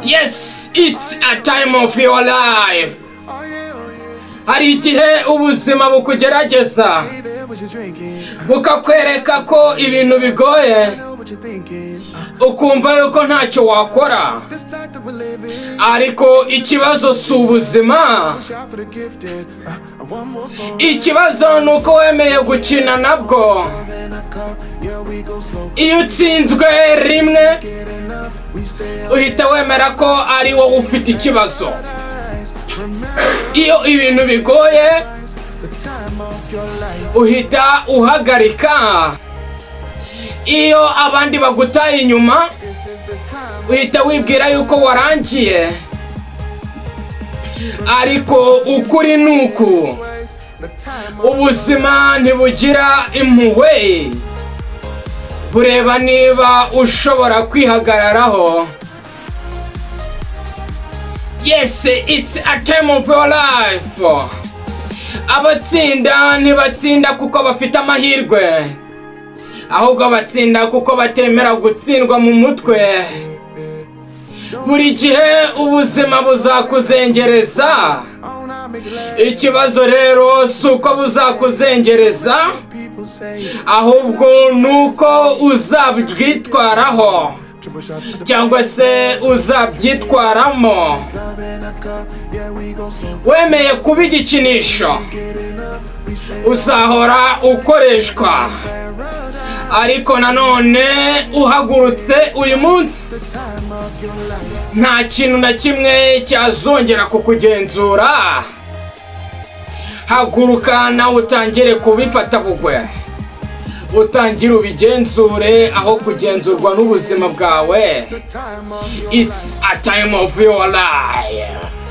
Yes, it's a time of your life. Hari igihe ubuzima bukugerageza bukakwereka ko ibintu bigoye, ukumva yuko ntacyo wakora, ariko ikibazo si ubuzima. Ikibazo ni uko wemeye gukina nabwo. Iyo utsinzwe rimwe uhita wemera ko ari wowe ufite ikibazo. Iyo ibintu bigoye uhita uhagarika. Iyo abandi bagutaye inyuma uhita wibwira yuko warangiye, ariko ukuri nuku ubuzima ntibugira impuhwe, bureba niba ushobora kwihagararaho. Yes, it's a time of your life. Abatsinda ntibatsinda kuko bafite amahirwe, ahubwo batsinda kuko batemera gutsindwa mu mutwe. Buri gihe ubuzima buzakuzengereza. Ikibazo rero si uko buzakuzengereza, ahubwo nuko uzabyitwaraho cyangwa se uzabyitwaramo. Wemeye kuba igikinisho, uzahora ukoreshwa, ariko nanone uhagurutse uyu munsi nta kintu na kimwe cyazongera kukugenzura. Haguruka nawe utangire kubifata bugwe, utangire ubigenzure aho kugenzurwa n'ubuzima bwawe. It's a time of your life.